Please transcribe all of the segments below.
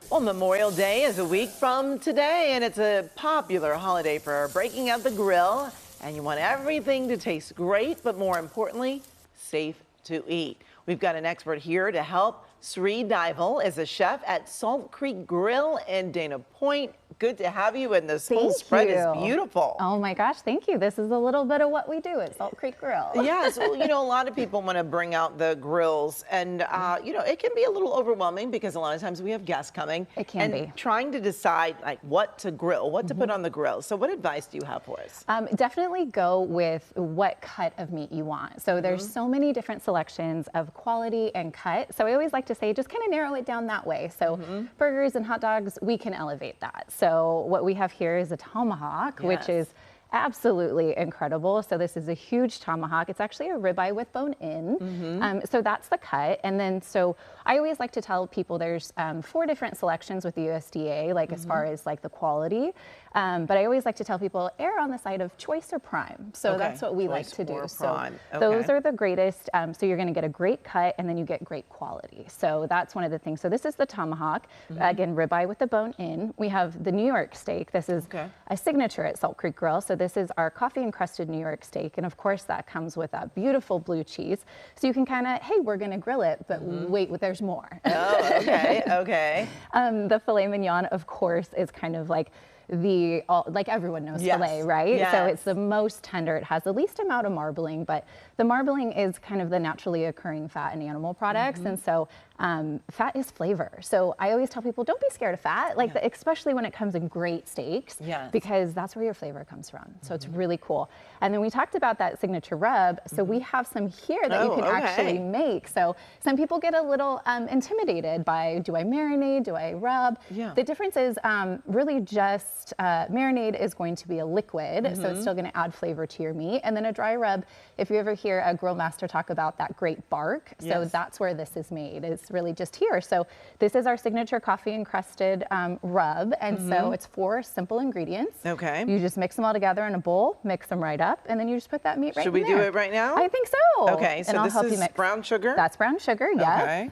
Well, Memorial Day is a week from today, and it's a popular holiday for breaking out the grill. And you want everything to taste great, but more importantly, safe to eat. We've got an expert here to help. Sri Dival is a chef at Salt Creek Grille in Dana Point. Good to have you, and this whole spread is beautiful. Oh my gosh, thank you. This is a little bit of what we do at Salt Creek Grille. Yes, well, you know, a lot of people want to bring out the grills, and you know, it can be a little overwhelming because a lot of times we have guests coming. It can be. Trying to decide like what to grill, what to put on the grill. So what advice do you have for us? Definitely go with what cut of meat you want. So there's so many different selections of quality and cut. So I always like to say, just kind of narrow it down that way. So burgers and hot dogs, we can elevate that. So what we have here is a tomahawk, which is absolutely incredible. So this is a huge tomahawk. It's actually a ribeye with bone in. So that's the cut. And then, so I always like to tell people there's 4 different selections with the USDA, like as far as like the quality. But I always like to tell people err on the side of choice or prime. So that's what we like to do. So those are the greatest. So you're going to get a great cut and then you get great quality. So that's one of the things. So this is the tomahawk, again, ribeye with the bone in. We have the New York steak. This is a signature at Salt Creek Grille. So this is our coffee encrusted New York steak. And of course that comes with that beautiful blue cheese. So you can kind of, hey, we're going to grill it, but wait, there's more. Oh, okay, okay. The filet mignon, of course, is kind of like like everyone knows filet, right? So it's the most tender. It has the least amount of marbling, but the marbling is kind of the naturally occurring fat in animal products. And so fat is flavor. So I always tell people, don't be scared of fat, like especially when it comes in great steaks, because that's where your flavor comes from. So it's really cool. And then we talked about that signature rub. So we have some here that you can actually make. So some people get a little intimidated by, do I marinate? Do I rub? The difference is really just marinade is going to be a liquid, so it's still going to add flavor to your meat. And then a dry rub, if you ever hear a grill master talk about that great bark, so that's where this is made. It's really just here. So this is our signature coffee encrusted rub, and so it's 4 simple ingredients. You just mix them all together in a bowl, mix them right up, and then you just put that meat right in there. Should we do it right now? I think so. Okay, so this is brown sugar? That's brown sugar, yes.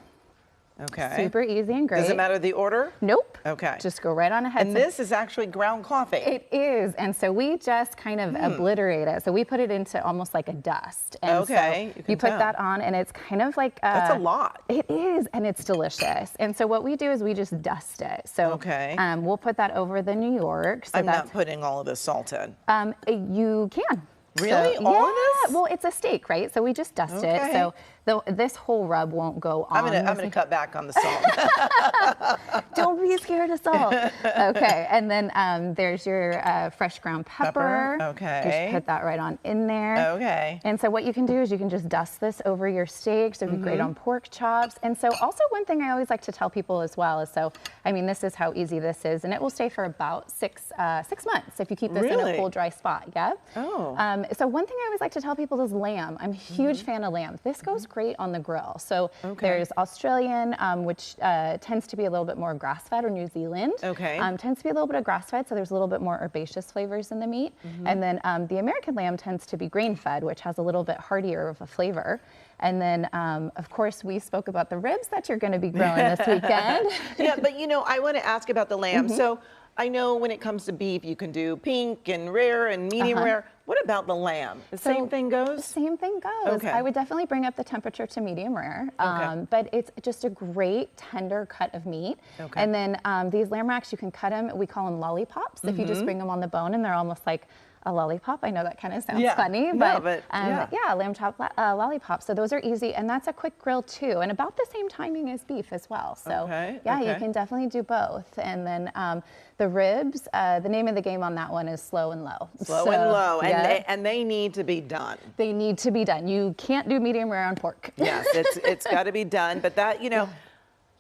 Okay. Super easy and great. Does it matter the order? Nope. Okay. Just go right on ahead. And this is actually ground coffee. It is. And so we just kind of obliterate it. So we put it into almost like a dust. And so you put that on and it's kind of like that's a lot. It is, and it's delicious. And so what we do is we just dust it. So we'll put that over the New York. So I'm not putting all of this salt in. You can. Really? So, all of this? Well, it's a steak, right? So we just dust it. So this whole rub won't go on. I'm gonna cut back on the salt. Don't be scared of salt. Okay, and then there's your fresh ground pepper. Just put that right on in there. And so what you can do is you can just dust this over your steak. So it'd be great on pork chops. And so also one thing I always like to tell people as well is, so I mean, this is how easy this is, and it will stay for about 6 months if you keep this in a cool, dry spot. So one thing I always like to tell people is lamb. I'm a huge fan of lamb. This goes great on the grill. So there's Australian, which tends to be a little bit more grass-fed, or New Zealand. Tends to be a little bit of grass-fed, so there's a little bit more herbaceous flavors in the meat. And then the American lamb tends to be grain-fed, which has a little bit heartier of a flavor. And then, of course, we spoke about the ribs that you're going to be grilling this weekend. But you know, I want to ask about the lamb. So I know when it comes to beef, you can do pink and rare and medium rare. What about the lamb? The same thing goes? The same thing goes. I would definitely bring up the temperature to medium rare. But it's just a great tender cut of meat. And then these lamb racks, you can cut them. We call them lollipops. If you just bring them on the bone, and they're almost like a lollipop. I know that kind of sounds funny, but lamb chop lollipop. So those are easy, and that's a quick grill too, and about the same timing as beef as well. So you can definitely do both. And then the ribs, the name of the game on that one is slow and low. Slow and low, and they need to be done. They need to be done. You can't do medium rare on pork. Yes, it's got to be done. But that, you know,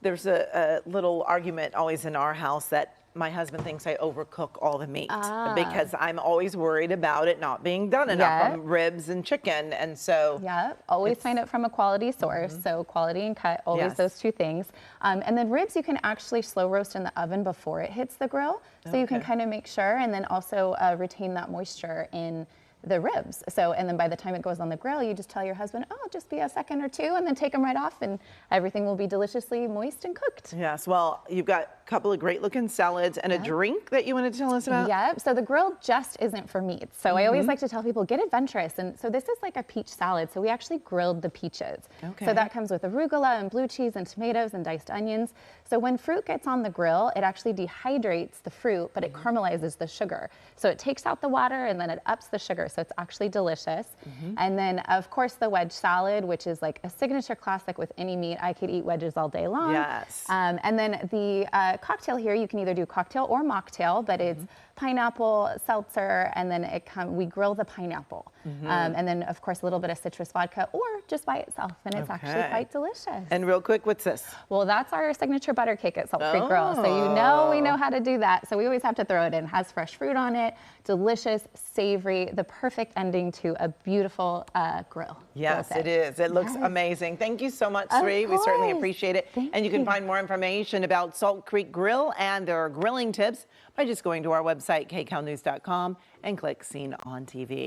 there's a little argument always in our house that my husband thinks I overcook all the meat because I'm always worried about it not being done enough on ribs and chicken. And so always find it from a quality source. So quality and cut, always those 2 things. And then ribs you can actually slow roast in the oven before it hits the grill. So you can kind of make sure, and then also retain that moisture in the ribs. So, and then by the time it goes on the grill, you just tell your husband, oh, just be a second or two, and then take them right off, and everything will be deliciously moist and cooked. Yes, well, you've got couple of great looking salads and a drink that you want to tell us about. Yep. So the grill just isn't for meat. So I always like to tell people, get adventurous. And so this is like a peach salad. So we actually grilled the peaches. Okay. So that comes with arugula and blue cheese and tomatoes and diced onions. So when fruit gets on the grill, it actually dehydrates the fruit, but it caramelizes the sugar. So it takes out the water and then it ups the sugar. So it's actually delicious. And then of course the wedge salad, which is like a signature classic with any meat. I could eat wedges all day long. Yes. And then the cocktail here, you can either do cocktail or mocktail, but it's pineapple, seltzer, and then we grill the pineapple. And then of course a little bit of citrus vodka or just by itself, and it's actually quite delicious. And real quick, what's this? Well, that's our signature butter cake at Salt Creek Grille. So you know we know how to do that. So we always have to throw it in. It has fresh fruit on it, delicious, savory, the perfect ending to a beautiful grill. Yes, it is. It looks amazing. Thank you so much, Sri. We certainly appreciate it. And you can find more information about Salt Creek Grille and their grilling tips by just going to our website, kcalnews.com, and click Seen on TV.